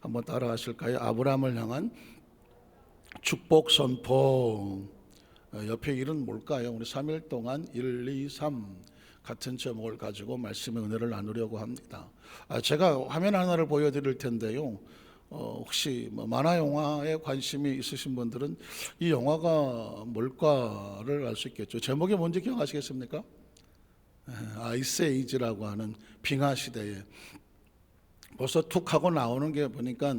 한번 따라 하실까요? 아브라함을 향한 축복 선포. 옆에 일은 뭘까요? 우리 3일 동안 1, 2, 3 같은 제목을 가지고 말씀의 은혜를 나누려고 합니다. 제가 화면 하나를 보여드릴 텐데요. 혹시 만화 영화에 관심이 있으신 분들은 이 영화가 뭘까를 알 수 있겠죠. 제목이 뭔지 기억하시겠습니까? 아이스 에이지라고 하는 빙하 시대에 벌써 툭 하고 나오는 게 보니까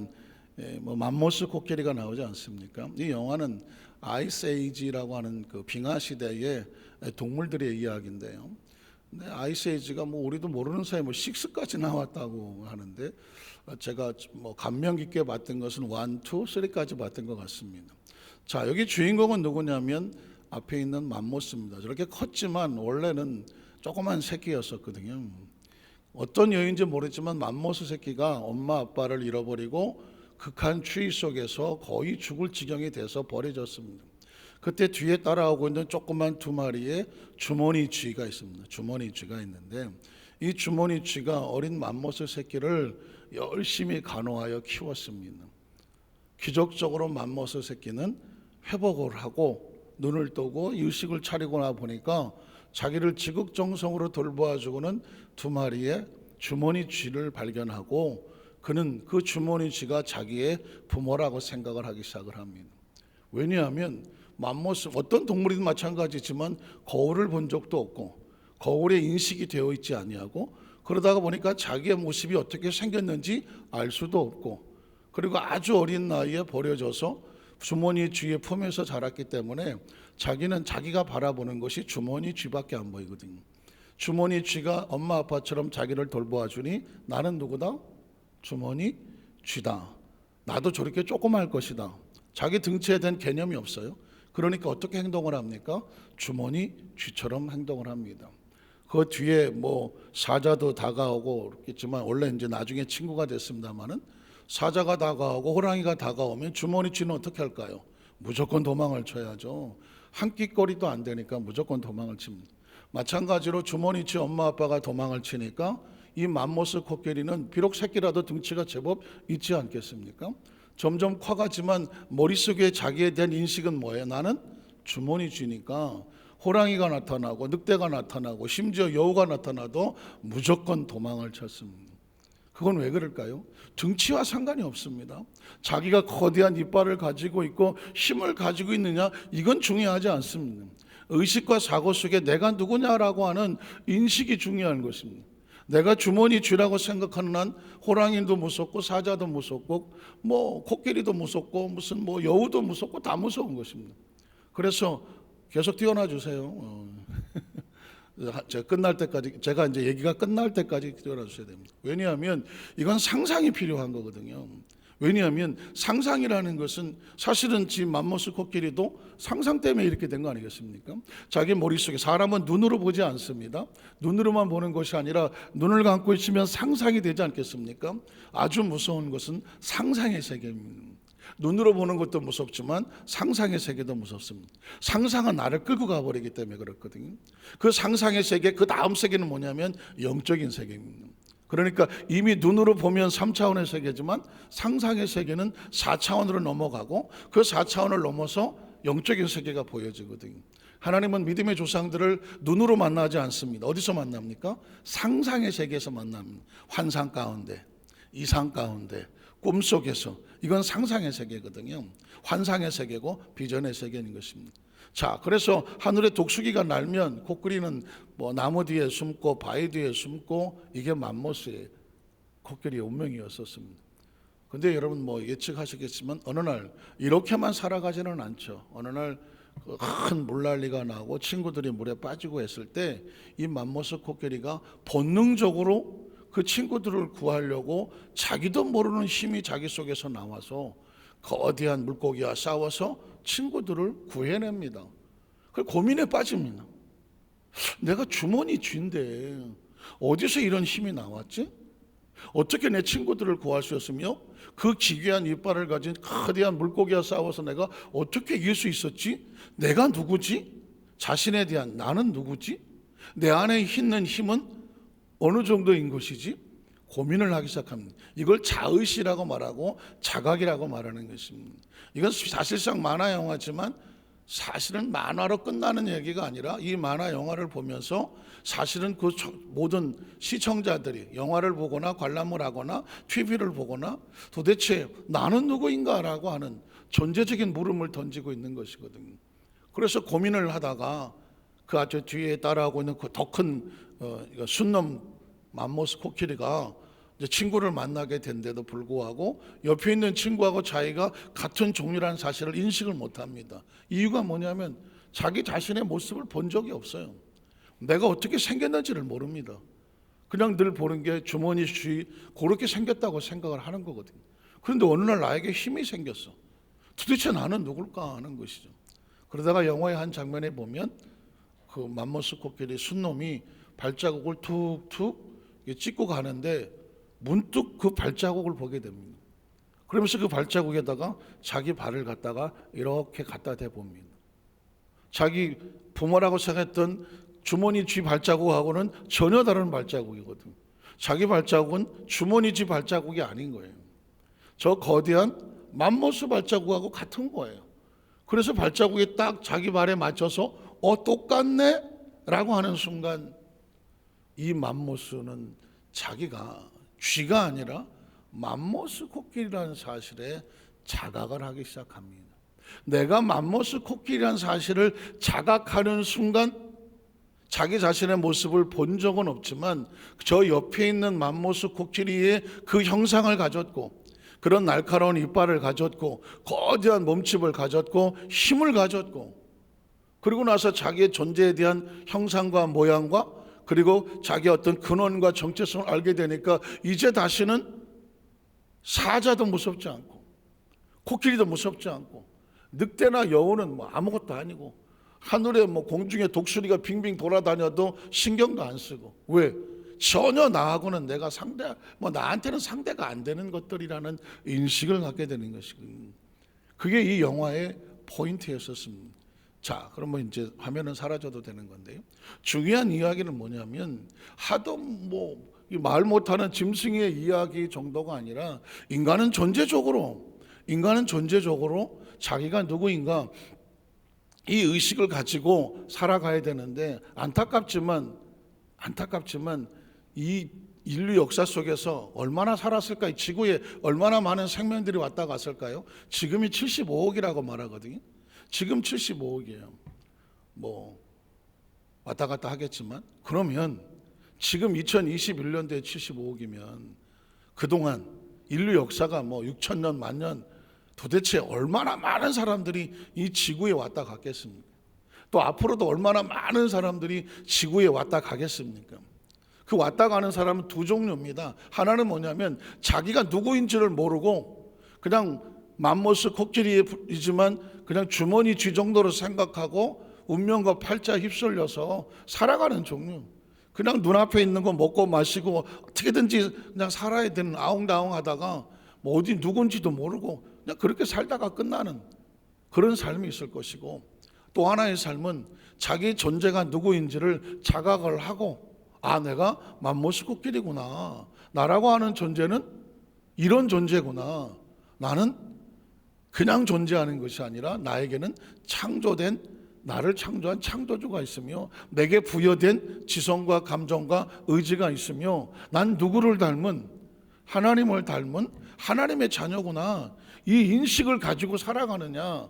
맘모스 코끼리가 나오지 않습니까? 이 영화는 아이스 에이지라고 하는 그 빙하 시대의 동물들의 이야기인데요. 근데 아이스 에이지가 우리도 모르는 사이에 6까지 나왔다고 하는데 제가 감명 깊게 봤던 것은 1, 2, 3까지 봤던 것 같습니다. 자, 여기 주인공은 누구냐면 앞에 있는 맘모스입니다. 저렇게 컸지만 원래는 조그만 새끼였었거든요. 어떤 여인인지 모르지만 맘모스 새끼가 엄마 아빠를 잃어버리고 극한 추위 속에서 거의 죽을 지경이 돼서 버려졌습니다. 그때 뒤에 따라오고 있는 조그만 2마리의 주머니 쥐가 있습니다. 주머니 쥐가 있는데 이 주머니 쥐가 어린 맘모스 새끼를 열심히 간호하여 키웠습니다. 기적적으로 맘모스 새끼는 회복을 하고 눈을 뜨고 의식을 차리고 나 보니까 자기를 지극정성으로 돌보아주고는 2마리의 주머니 쥐를 발견하고 그는 그 주머니 쥐가 자기의 부모라고 생각을 하기 시작을 합니다. 왜냐하면 맘모스 어떤 동물이든 마찬가지지만 거울을 본 적도 없고 거울에 인식이 되어 있지 아니하고 그러다가 보니까 자기의 모습이 어떻게 생겼는지 알 수도 없고 그리고 아주 어린 나이에 버려져서 주머니 쥐의 품에서 자랐기 때문에 자기는 자기가 바라보는 것이 주머니 쥐밖에 안 보이거든요. 주머니 쥐가 엄마 아빠처럼 자기를 돌보아 주니 나는 누구다? 주머니 쥐다. 나도 저렇게 조그마할 것이다. 자기 등치에 대한 개념이 없어요. 그러니까 어떻게 행동을 합니까? 주머니 쥐처럼 행동을 합니다. 그 뒤에 사자도 다가오고 그렇겠지만 원래 이제 나중에 친구가 됐습니다만은 사자가 다가오고 호랑이가 다가오면 주머니 쥐는 어떻게 할까요? 무조건 도망을 쳐야죠. 한 끼거리도 안 되니까 무조건 도망을 칩니다. 마찬가지로 주머니 쥐 엄마 아빠가 도망을 치니까 이 맘모스 코끼리는 비록 새끼라도 등치가 제법 있지 않겠습니까? 점점 커가지만 머릿속에 자기에 대한 인식은 뭐예요? 나는 주머니 쥐니까 호랑이가 나타나고 늑대가 나타나고 심지어 여우가 나타나도 무조건 도망을 쳤습니다. 그건 왜 그럴까요? 등치와 상관이 없습니다. 자기가 거대한 이빨을 가지고 있고 힘을 가지고 있느냐 이건 중요하지 않습니다. 의식과 사고 속에 내가 누구냐라고 하는 인식이 중요한 것입니다. 내가 주머니 쥐라고 생각하는 한 호랑이도 무섭고 사자도 무섭고 코끼리도 무섭고 무슨 여우도 무섭고 다 무서운 것입니다. 그래서 계속 뛰어나 주세요. 제가 이제 얘기가 끝날 때까지 뛰어나 주셔야 됩니다. 왜냐하면 이건 상상이 필요한 거거든요. 왜냐하면 상상이라는 것은 사실은 지금 맘모스 코끼리도 상상 때문에 이렇게 된 거 아니겠습니까? 자기 머릿속에 사람은 눈으로 보지 않습니다. 눈으로만 보는 것이 아니라 눈을 감고 있으면 상상이 되지 않겠습니까? 아주 무서운 것은 상상의 세계입니다. 눈으로 보는 것도 무섭지만 상상의 세계도 무섭습니다. 상상은 나를 끌고 가버리기 때문에 그렇거든요. 그 상상의 세계, 그 다음 세계는 뭐냐면 영적인 세계입니다. 그러니까 이미 눈으로 보면 3차원의 세계지만 상상의 세계는 4차원으로 넘어가고 그 4차원을 넘어서 영적인 세계가 보여지거든요. 하나님은 믿음의 조상들을 눈으로 만나지 않습니다. 어디서 만납니까? 상상의 세계에서 만납니다. 환상 가운데, 이상 가운데, 꿈속에서. 이건 상상의 세계거든요. 환상의 세계고 비전의 세계인 것입니다. 자, 그래서 하늘에 독수리가 날면 코끼리는 나무 뒤에 숨고 바위 뒤에 숨고 이게 맘모스의 코끼리의 운명이었었습니다. 근데 여러분 예측하시겠지만 어느 날 이렇게만 살아가지는 않죠. 어느 날 큰 물난리가 나고 친구들이 물에 빠지고 했을 때 이 맘모스 코끼리가 본능적으로 그 친구들을 구하려고 자기도 모르는 힘이 자기 속에서 나와서 거대한 물고기와 싸워서 친구들을 구해냅니다. 그 고민에 빠집니다. 내가 주머니 쥐인데 어디서 이런 힘이 나왔지? 어떻게 내 친구들을 구할 수 있으며 그 기괴한 이빨을 가진 거대한 물고기와 싸워서 내가 어떻게 이길 수 있었지? 내가 누구지? 자신에 대한 나는 누구지? 내 안에 있는 힘은 어느 정도인 것이지? 고민을 하기 시작합니다. 이걸 자의시라고 말하고 자각이라고 말하는 것입니다. 이건 사실상 만화 영화지만 사실은 만화로 끝나는 얘기가 아니라 이 만화 영화를 보면서 사실은 그 모든 시청자들이 영화를 보거나 관람을 하거나 TV를 보거나 도대체 나는 누구인가라고 하는 존재적인 물음을 던지고 있는 것이거든요. 그래서 고민을 하다가 그 아주 뒤에 따라오고 있는 그 더 큰 순놈 맘모스 코끼리가 이제 친구를 만나게 된데도 불구하고 옆에 있는 친구하고 자기가 같은 종류라는 사실을 인식을 못합니다. 이유가 뭐냐면 자기 자신의 모습을 본 적이 없어요. 내가 어떻게 생겼는지를 모릅니다. 그냥 늘 보는 게 주머니 쥐 그렇게 생겼다고 생각을 하는 거거든요. 그런데 어느 날 나에게 힘이 생겼어. 도대체 나는 누굴까 하는 것이죠. 그러다가 영화의 한 장면에 보면 그 맘모스 코끼리 순놈이 발자국을 툭툭 찍고 가는데 문득 그 발자국을 보게 됩니다. 그러면서 그 발자국에다가 자기 발을 갖다가 이렇게 갖다 대봅니다. 자기 부모라고 생각했던 주머니 쥐 발자국하고는 전혀 다른 발자국이거든요. 자기 발자국은 주머니 쥐 발자국이 아닌 거예요. 저 거대한 맘모스 발자국하고 같은 거예요. 그래서 발자국이 딱 자기 발에 맞춰서 똑같네 라고 하는 순간 이 맘모스는 자기가 쥐가 아니라 맘모스 코끼리라는 사실에 자각을 하기 시작합니다. 내가 맘모스 코끼리라는 사실을 자각하는 순간 자기 자신의 모습을 본 적은 없지만 저 옆에 있는 맘모스 코끼리의 그 형상을 가졌고 그런 날카로운 이빨을 가졌고 거대한 몸집을 가졌고 힘을 가졌고 그리고 나서 자기의 존재에 대한 형상과 모양과 그리고 자기의 어떤 근원과 정체성을 알게 되니까 이제 다시는 사자도 무섭지 않고 코끼리도 무섭지 않고 늑대나 여우는 뭐 아무것도 아니고 하늘에 뭐 공중에 독수리가 빙빙 돌아다녀도 신경도 안 쓰고 왜? 전혀 나하고는 내가 나한테는 상대가 안 되는 것들이라는 인식을 갖게 되는 것이거든요. 그게 이 영화의 포인트였었습니다. 자, 그러면 이제 화면은 사라져도 되는 건데요. 중요한 이야기는 뭐냐면 하도 말 못하는 짐승의 이야기 정도가 아니라 인간은 존재적으로 자기가 누구인가 이 의식을 가지고 살아가야 되는데 안타깝지만 이 인류 역사 속에서 얼마나 살았을까? 이 지구에 얼마나 많은 생명들이 왔다 갔을까요? 지금이 75억이라고 말하거든요. 지금 75억이에요. 왔다 갔다 하겠지만 그러면 지금 2021년도에 75억이면 그동안 인류 역사가 6천년 만년 도대체 얼마나 많은 사람들이 이 지구에 왔다 갔겠습니까? 또 앞으로도 얼마나 많은 사람들이 지구에 왔다 가겠습니까? 그 왔다 가는 사람은 두 종류입니다. 하나는 뭐냐면 자기가 누구인지를 모르고 그냥 맘모스 코끼리이지만 그냥 주머니 쥐 정도로 생각하고 운명과 팔자에 휩쓸려서 살아가는 종류. 그냥 눈앞에 있는 거 먹고 마시고 어떻게든지 그냥 살아야 되는 아웅다웅 하다가 어디 누군지도 모르고 그냥 그렇게 살다가 끝나는 그런 삶이 있을 것이고 또 하나의 삶은 자기 존재가 누구인지를 자각을 하고 내가 맘모스 코끼리구나. 나라고 하는 존재는 이런 존재구나. 나는 그냥 존재하는 것이 아니라 나에게는 나를 창조한 창조주가 있으며 내게 부여된 지성과 감정과 의지가 있으며 난 누구를 닮은 하나님을 닮은 하나님의 자녀구나. 이 인식을 가지고 살아가느냐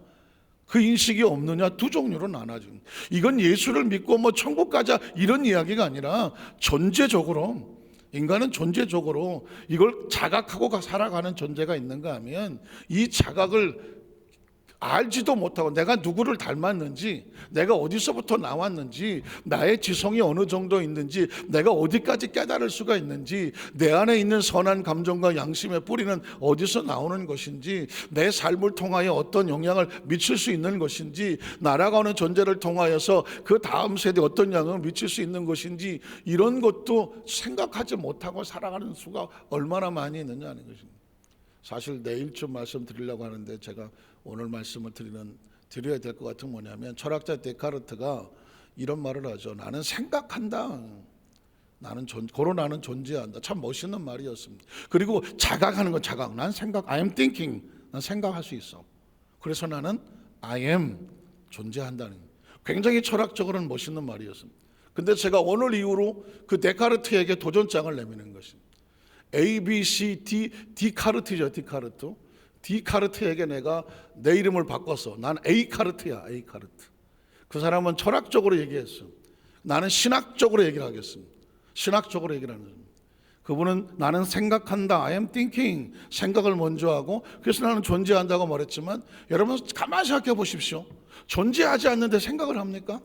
그 인식이 없느냐 두 종류로 나눠져. 이건 예수를 믿고 천국 가자 이런 이야기가 아니라 존재적으로 인간은 존재적으로 이걸 자각하고 살아가는 존재가 있는가 하면 이 자각을 알지도 못하고 내가 누구를 닮았는지 내가 어디서부터 나왔는지 나의 지성이 어느 정도 있는지 내가 어디까지 깨달을 수가 있는지 내 안에 있는 선한 감정과 양심의 뿌리는 어디서 나오는 것인지 내 삶을 통하여 어떤 영향을 미칠 수 있는 것인지 나라가는 존재를 통하여서 그 다음 세대에 어떤 영향을 미칠 수 있는 것인지 이런 것도 생각하지 못하고 살아가는 수가 얼마나 많이 있느냐는 것입니다. 사실 내일쯤 말씀드리려고 하는데 제가 오늘 말씀을 드려야 될 것 같은 뭐냐면 철학자 데카르트가 이런 말을 하죠. 나는 생각한다. 코로나는 존재한다. 참 멋있는 말이었습니다. 그리고 자각하는 건 자각. 난 생각, I am thinking. 난 생각할 수 있어. 그래서 나는 I am 존재한다는 굉장히 철학적으로는 멋있는 말이었습니다. 근데 제가 오늘 이후로 그 데카르트에게 도전장을 내미는 것입니다. A, B, C, D, 디카르트죠. 디카르트에게 내가 내 이름을 바꿔서 난 A카르트야. A카르트. 그 사람은 철학적으로 얘기했어. 나는 신학적으로 얘기를 하겠습니다. 신학적으로 얘기를 하는 겁니다. 그분은 나는 생각한다. I am thinking. 생각을 먼저 하고 그래서 나는 존재한다고 말했지만 여러분 가만히 생각해 보십시오. 존재하지 않는데 생각을 합니까?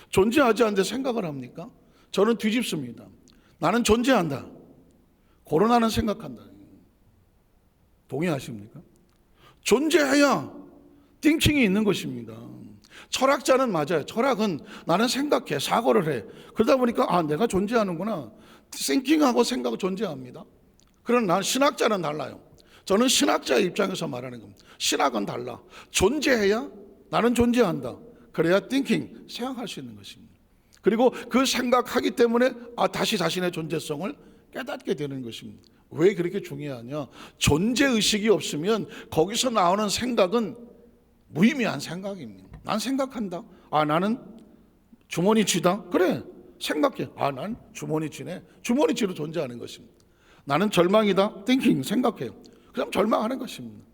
존재하지 않는데 생각을 합니까? 저는 뒤집습니다. 나는 존재한다. 코로나는 생각한다. 동의하십니까? 존재해야 띵킹이 있는 것입니다. 철학자는 맞아요. 철학은 나는 생각해, 사고를 해. 그러다 보니까 내가 존재하는구나. 띵킹하고 생각은 존재합니다. 그러나 난 신학자는 달라요. 저는 신학자의 입장에서 말하는 겁니다. 신학은 달라. 존재해야 나는 존재한다. 그래야 띵킹, 생각할 수 있는 것입니다. 그리고 그 생각하기 때문에 다시 자신의 존재성을 깨닫게 되는 것입니다. 왜 그렇게 중요하냐? 존재의식이 없으면 거기서 나오는 생각은 무의미한 생각입니다. 난 생각한다. 나는 주머니 쥐다. 그래, 생각해. 난 주머니 쥐네. 주머니 쥐로 존재하는 것입니다. 나는 절망이다. thinking, 생각해요. 그럼 절망하는 것입니다.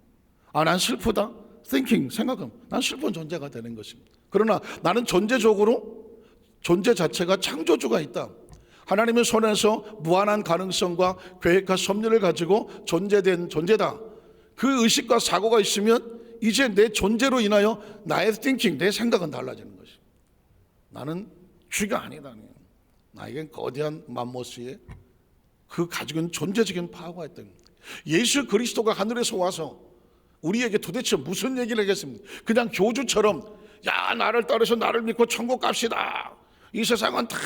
난 슬프다. thinking, 생각하면 난 슬픈 존재가 되는 것입니다. 그러나 나는 존재적으로 존재 자체가 창조주가 있다. 하나님의 손에서 무한한 가능성과 계획과 섭리를 가지고 존재된 존재다. 그 의식과 사고가 있으면 이제 내 존재로 인하여 나의 thinking, 내 생각은 달라지는 것입니다. 나는 쥐가 아니다. 나에겐 거대한 맘모스의 그 가지고 있는 존재적인 파워가 있다. 예수 그리스도가 하늘에서 와서 우리에게 도대체 무슨 얘기를 하겠습니까? 그냥 교주처럼 나를 따르셔 나를 믿고 천국 갑시다. 이 세상은 다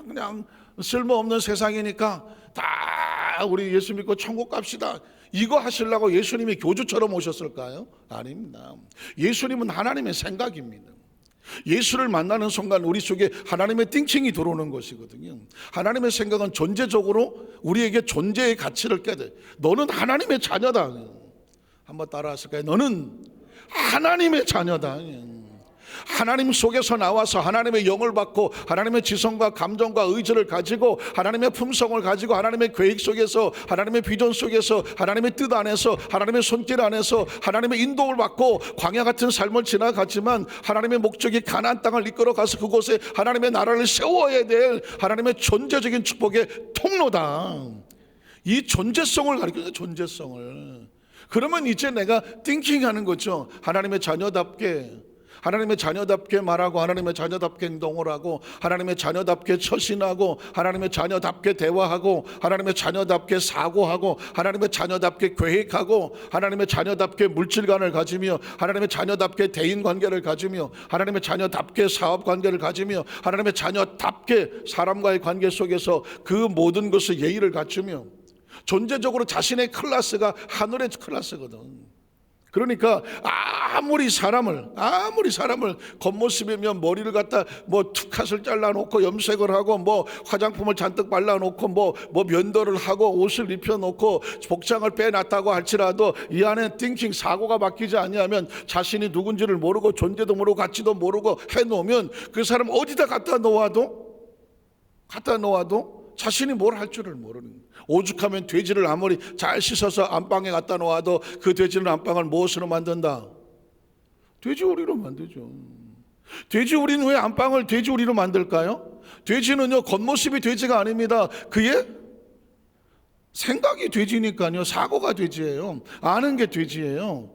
그냥 쓸모없는 세상이니까 다 우리 예수 믿고 천국 갑시다. 이거 하시려고 예수님이 교주처럼 오셨을까요? 아닙니다. 예수님은 하나님의 생각입니다. 예수를 만나는 순간 우리 속에 하나님의 띵킹이 들어오는 것이거든요. 하나님의 생각은 존재적으로 우리에게 존재의 가치를 깨닫. 너는 하나님의 자녀다. 한번 따라하실까요? 너는 하나님의 자녀다. 하나님 속에서 나와서 하나님의 영을 받고 하나님의 지성과 감정과 의지를 가지고 하나님의 품성을 가지고 하나님의 계획 속에서 하나님의 비전 속에서 하나님의 뜻 안에서 하나님의 손길 안에서 하나님의 인도를 받고 광야 같은 삶을 지나갔지만 하나님의 목적이 가나안 땅을 이끌어 가서 그곳에 하나님의 나라를 세워야 될 하나님의 존재적인 축복의 통로다. 이 존재성을 가리켜요. 존재성을. 그러면 이제 내가 띵킹하는 거죠. 하나님의 자녀답게 말하고 하나님의 자녀답게 행동을 하고 하나님의 자녀답게 처신하고 하나님의 자녀답게 대화하고 하나님의 자녀답게 사고하고 하나님의 자녀답게 계획하고 하나님의 자녀답게 물질관을 가지며 하나님의 자녀답게 대인관계를 가지며 하나님의 자녀답게 사업관계를 가지며 하나님의 자녀답게 사람과의 관계 속에서 그 모든 것을 예의를 갖추며 존재적으로 자신의 클래스가 하늘의 클래스거든. 그러니까 아무리 사람을 겉모습이면 머리를 갖다 투컷을 잘라놓고 염색을 하고 화장품을 잔뜩 발라놓고 면도를 하고 옷을 입혀놓고 복장을 빼놨다고 할지라도 이 안에 띵킹 사고가 바뀌지 아니하면 자신이 누군지를 모르고 존재도 모르고 가치도 모르고 해놓으면 그 사람 어디다 갖다 놓아도 자신이 뭘 할 줄을 모르는 거예요. 오죽하면 돼지를 아무리 잘 씻어서 안방에 갖다 놓아도 그 돼지는 안방을 무엇으로 만든다? 돼지우리로 만들죠. 돼지우리는 왜 안방을 돼지우리로 만들까요? 돼지는요 겉모습이 돼지가 아닙니다. 그의 생각이 돼지니까요. 사고가 돼지예요. 아는 게 돼지예요.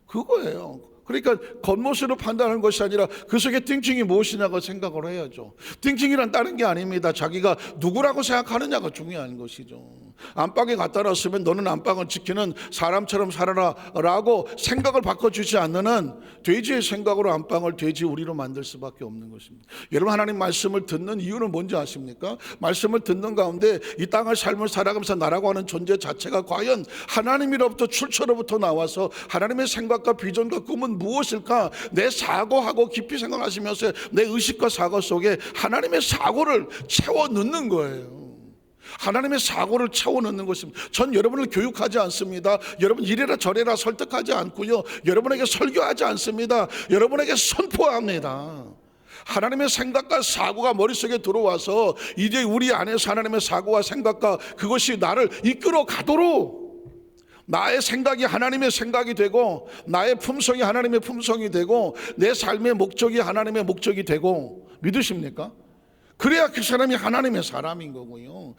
그거예요. 그러니까 겉모습으로 판단하는 것이 아니라 그 속에 띵킹이 무엇이냐고 생각을 해야죠. 띵킹이란 다른 게 아닙니다. 자기가 누구라고 생각하느냐가 중요한 것이죠. 안방에 갖다 놨으면 너는 안방을 지키는 사람처럼 살아라 라고 생각을 바꿔주지 않는 한 돼지의 생각으로 안방을 돼지우리로 만들 수밖에 없는 것입니다. 여러분 하나님 말씀을 듣는 이유는 뭔지 아십니까? 말씀을 듣는 가운데 이 땅을 삶을 살아가면서 나라고 하는 존재 자체가 과연 하나님으로부터 출처로부터 나와서 하나님의 생각과 비전과 꿈은 무엇일까? 내 사고하고 깊이 생각하시면서 내 의식과 사고 속에 하나님의 사고를 채워 넣는 거예요. 하나님의 사고를 채워 넣는 것입니다. 전 여러분을 교육하지 않습니다. 여러분 이래라 저래라 설득하지 않고요, 여러분에게 설교하지 않습니다. 여러분에게 선포합니다. 하나님의 생각과 사고가 머릿속에 들어와서 이제 우리 안에서 하나님의 사고와 생각과 그것이 나를 이끌어 가도록, 나의 생각이 하나님의 생각이 되고 나의 품성이 하나님의 품성이 되고 내 삶의 목적이 하나님의 목적이 되고, 믿으십니까? 그래야 그 사람이 하나님의 사람인 거고요.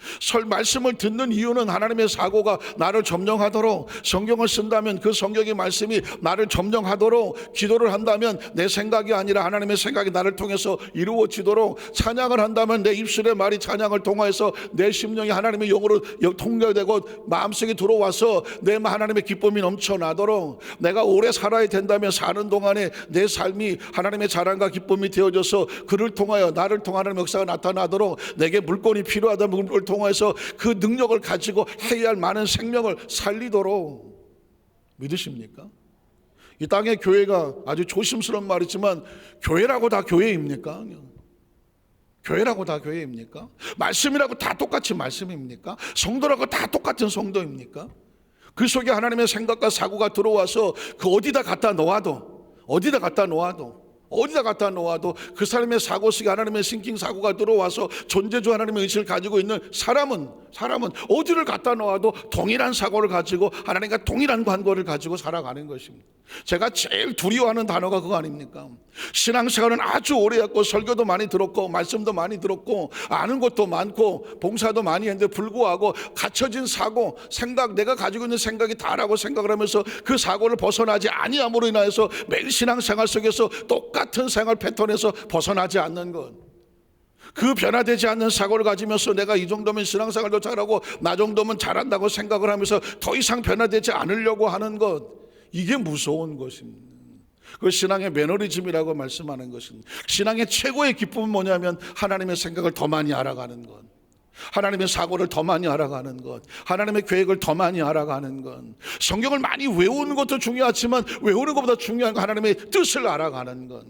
말씀을 듣는 이유는 하나님의 사고가 나를 점령하도록, 성경을 쓴다면 그 성경의 말씀이 나를 점령하도록, 기도를 한다면 내 생각이 아니라 하나님의 생각이 나를 통해서 이루어지도록, 찬양을 한다면 내 입술의 말이 찬양을 통해서 내 심령이 하나님의 영으로 통렬되고 마음속에 들어와서 내 하나님의 기쁨이 넘쳐나도록, 내가 오래 살아야 된다면 사는 동안에 내 삶이 하나님의 자랑과 기쁨이 되어져서 그를 통하여 나를 통하는 역사가 나타나도록, 내게 물건이 필요하다 물건을 통해서 그 능력을 가지고 해야 할 많은 생명을 살리도록. 믿으십니까? 이 땅의 교회가, 아주 조심스러운 말이지만 교회라고 다 교회입니까? 교회라고 다 교회입니까? 말씀이라고 다 똑같이 말씀입니까? 성도라고 다 똑같은 성도입니까? 그 속에 하나님의 생각과 사고가 들어와서 그 어디다 갖다 놓아도 그 사람의 사고 속에 하나님의 싱킹 사고가 들어와서 존재주 하나님의 의식을 가지고 있는 사람은 어디를 갖다 놓아도 동일한 사고를 가지고 하나님과 동일한 관계를 가지고 살아가는 것입니다. 제가 제일 두려워하는 단어가 그거 아닙니까? 신앙생활은 아주 오래 했고 설교도 많이 들었고 말씀도 많이 들었고 아는 것도 많고 봉사도 많이 했는데 불구하고 갖춰진 사고, 생각, 내가 가지고 있는 생각이 다라고 생각을 하면서 그 사고를 벗어나지 아니함으로 인하여서 매일 신앙생활 속에서 똑같은 생활 패턴에서 벗어나지 않는 것, 그 변화되지 않는 사고를 가지면서 내가 이 정도면 신앙생활도 잘하고 나 정도면 잘한다고 생각을 하면서 더 이상 변화되지 않으려고 하는 것, 이게 무서운 것입니다. 그 신앙의 매너리즘이라고 말씀하는 것입니다. 신앙의 최고의 기쁨은 뭐냐면 하나님의 생각을 더 많이 알아가는 것, 하나님의 사고를 더 많이 알아가는 것, 하나님의 계획을 더 많이 알아가는 것. 성경을 많이 외우는 것도 중요하지만 외우는 것보다 중요한 건 하나님의 뜻을 알아가는 것.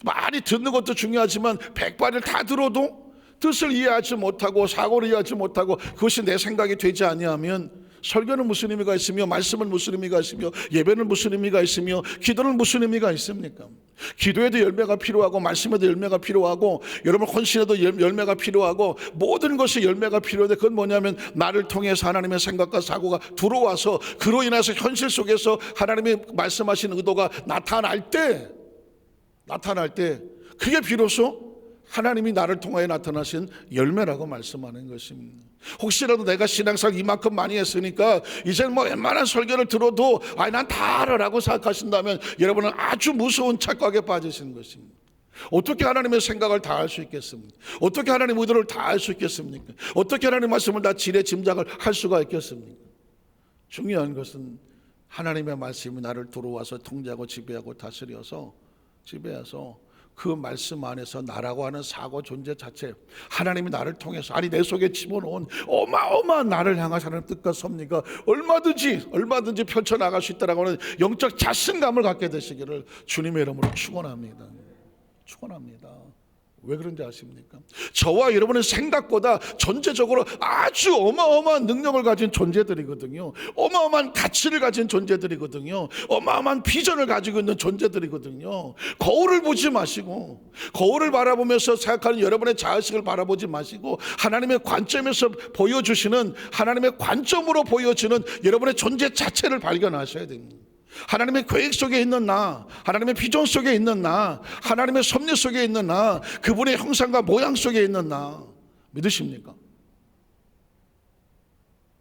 많이 듣는 것도 중요하지만 100발을 다 들어도 뜻을 이해하지 못하고 사고를 이해하지 못하고 그것이 내 생각이 되지 아니하면 설교는 무슨 의미가 있으며, 말씀은 무슨 의미가 있으며, 예배는 무슨 의미가 있으며, 기도는 무슨 의미가 있습니까? 기도에도 열매가 필요하고 말씀에도 열매가 필요하고 여러분 헌신에도 열매가 필요하고 모든 것이 열매가 필요한데, 그건 뭐냐면 나를 통해서 하나님의 생각과 사고가 들어와서 그로 인해서 현실 속에서 하나님의 말씀하신 의도가 나타날 때 그게 비로소 하나님이 나를 통하여 나타나신 열매라고 말씀하는 것입니다. 혹시라도 내가 신앙생활 이만큼 많이 했으니까 이제는 뭐 웬만한 설교를 들어도 난 다 알아라고 생각하신다면 여러분은 아주 무서운 착각에 빠지시는 것입니다. 어떻게 하나님의 생각을 다 알 수 있겠습니까? 어떻게 하나님 의도를 다 알 수 있겠습니까? 어떻게 하나님 말씀을 다 지레 짐작을 할 수가 있겠습니까? 중요한 것은 하나님의 말씀이 나를 들어와서 통제하고 지배하고 다스려서 그 말씀 안에서 나라고 하는 사고 존재 자체, 하나님이 나를 통해서 내 속에 집어넣은 어마어마한 나를 향한 하나님의 뜻과 섭리가 얼마든지 펼쳐나갈 수 있다라고 하는 영적 자신감을 갖게 되시기를 주님의 이름으로 축원합니다. 왜 그런지 아십니까? 저와 여러분은 생각보다 전체적으로 아주 어마어마한 능력을 가진 존재들이거든요. 어마어마한 가치를 가진 존재들이거든요. 어마어마한 비전을 가지고 있는 존재들이거든요. 거울을 보지 마시고, 거울을 바라보면서 생각하는 여러분의 자의식을 바라보지 마시고 하나님의 관점에서 보여주시는, 하나님의 관점으로 보여지는 여러분의 존재 자체를 발견하셔야 됩니다. 하나님의 계획 속에 있는 나, 하나님의 비전 속에 있는 나, 하나님의 섭리 속에 있는 나, 그분의 형상과 모양 속에 있는 나. 믿으십니까?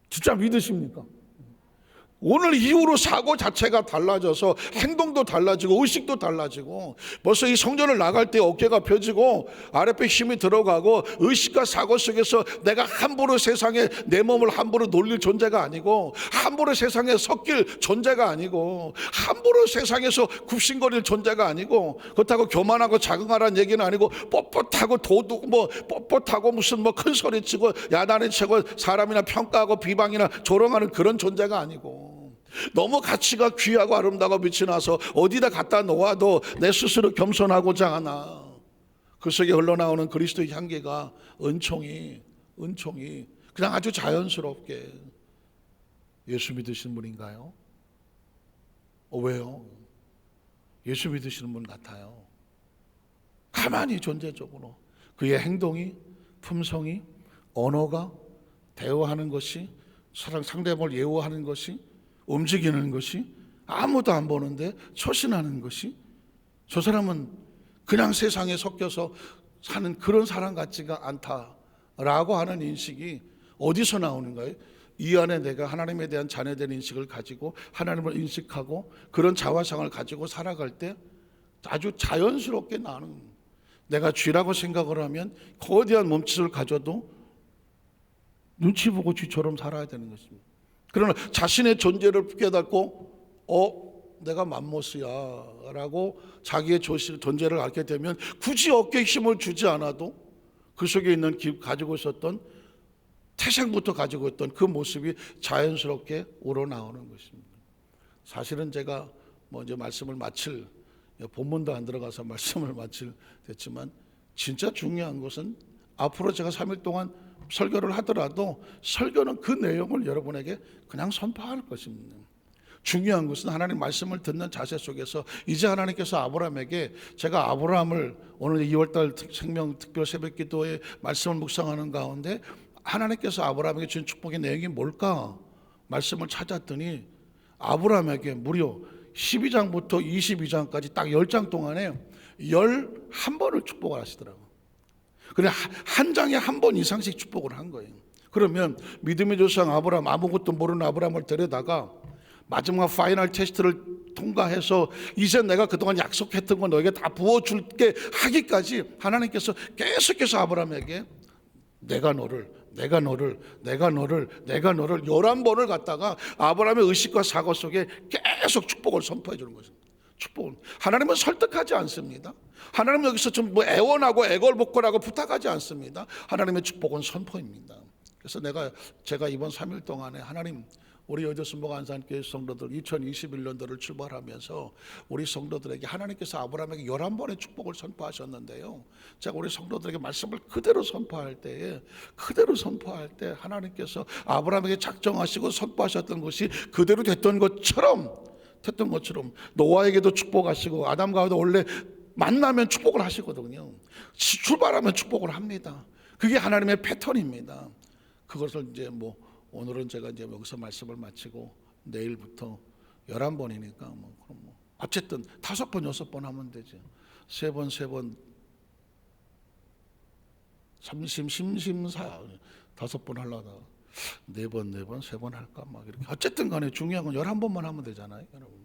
진짜 믿으십니까? 오늘 이후로 사고 자체가 달라져서 행동도 달라지고 의식도 달라지고, 벌써 이 성전을 나갈 때 어깨가 펴지고 아랫배 힘이 들어가고, 의식과 사고 속에서 내가 함부로 세상에 내 몸을 함부로 놀릴 존재가 아니고, 함부로 세상에 섞일 존재가 아니고, 함부로 세상에서 굽신거릴 존재가 아니고, 그렇다고 교만하고 자긍하라는 얘기는 아니고, 뻣뻣하고 도둑 뻣뻣하고 무슨 큰 소리치고 야단을 치고 사람이나 평가하고 비방이나 조롱하는 그런 존재가 아니고, 너무 가치가 귀하고 아름다고 빛이 나서 어디다 갖다 놓아도 내 스스로 겸손하고자 하나. 그 속에 흘러나오는 그리스도의 향기가 은총이 그냥 아주 자연스럽게 예수 믿으시는 분인가요? 왜요? 예수 믿으시는 분 같아요. 가만히 존재적으로 그의 행동이, 품성이, 언어가, 대화하는 것이, 상대방을 예우하는 것이, 움직이는 것이, 아무도 안 보는데 처신하는 것이, 저 사람은 그냥 세상에 섞여서 사는 그런 사람 같지가 않다라고 하는 인식이 어디서 나오는가요? 이 안에 내가 하나님에 대한 자녀된 인식을 가지고 하나님을 인식하고 그런 자화상을 가지고 살아갈 때 아주 자연스럽게 나는, 내가 쥐라고 생각을 하면 거대한 몸짓을 가져도 눈치 보고 쥐처럼 살아야 되는 것입니다. 그러나 자신의 존재를 깨닫고 내가 맘모스야 라고 자기의 존재를 알게 되면 굳이 어깨에 힘을 주지 않아도 그 속에 있는 가지고 있었던, 태생부터 가지고 있던 그 모습이 자연스럽게 우러나오는 것입니다. 사실은 제가 이제 말씀을 마칠, 본문도 안 들어가서 말씀을 마칠 됐지만, 진짜 중요한 것은 앞으로 제가 3일 동안 설교를 하더라도 설교는 그 내용을 여러분에게 그냥 선포할 것입니다. 중요한 것은 하나님 말씀을 듣는 자세 속에서 이제 하나님께서 아브라함에게, 제가 아브라함을 오늘 2월달 생명 특별 새벽 기도에 말씀을 묵상하는 가운데 하나님께서 아브라함에게 주신 축복의 내용이 뭘까 말씀을 찾았더니 아브라함에게 무려 12장부터 22장까지 딱 10장 동안에 11번을 축복을 하시더라고요. 그래 한 장에 한 번 이상씩 축복을 한 거예요. 그러면 믿음의 조상 아브라함, 아무것도 모르는 아브라함을 데려다가 마지막 파이널 테스트를 통과해서 이제 내가 그동안 약속했던 거 너에게 다 부어줄게 하기까지 하나님께서 계속해서 아브라함에게 내가 너를 11번을 갖다가 아브라함의 의식과 사고 속에 계속 축복을 선포해 주는 것입니다. 축복은 하나님은 설득하지 않습니다. 하나님은 여기서 좀 애원하고 애걸복걸하고 부탁하지 않습니다. 하나님의 축복은 선포입니다. 그래서 제가 이번 3일 동안에 하나님, 우리 여자순복 안산교회 성도들 2021년도를 출발하면서 우리 성도들에게 하나님께서 아브라함에게 11번의 축복을 선포하셨는데요, 제가 우리 성도들에게 말씀을 그대로 선포할 때 하나님께서 아브라함에게 작정하시고 선포하셨던 것이 그대로 됐던 것처럼 노아에게도 축복하시고 아담과 하와도 원래 만나면 축복을 하시거든요. 출발하면 축복을 합니다. 그게 하나님의 패턴입니다. 그것을 이제 오늘은 제가 이제 여기서 말씀을 마치고 내일부터 11번이니까 그럼 어쨌든 5번 6번 하면 되죠. 3번 심심사 5번 하려다가 4번 3번 할까 이렇게. 어쨌든 간에 중요한 건 11번만 하면 되잖아요, 여러분.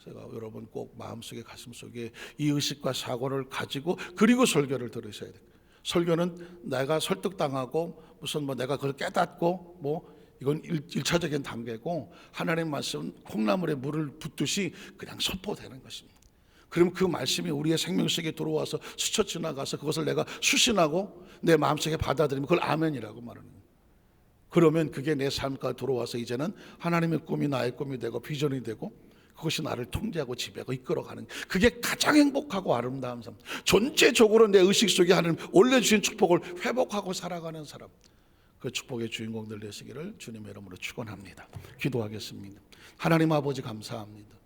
제가 여러분 꼭 마음속에 가슴속에 이 의식과 사고를 가지고 그리고 설교를 들으셔야 돼요. 설교는 내가 설득당하고 무슨 내가 그걸 깨닫고 이건 1차적인 단계고, 하나님 말씀은 콩나물에 물을 붓듯이 그냥 선포되는 것입니다. 그럼 그 말씀이 우리의 생명 속에 들어와서 스쳐 지나가서 그것을 내가 수신하고 내 마음속에 받아들이면 그걸 아멘이라고 말하는 거예요. 그러면 그게 내 삶과 들어와서 이제는 하나님의 꿈이 나의 꿈이 되고 비전이 되고 그것이 나를 통제하고 지배하고 이끌어가는, 그게 가장 행복하고 아름다운 삶. 전체적으로 내 의식 속에 하나님 올려주신 축복을 회복하고 살아가는 사람, 그 축복의 주인공들 되시기를 주님의 이름으로 축원합니다. 기도하겠습니다. 하나님 아버지 감사합니다.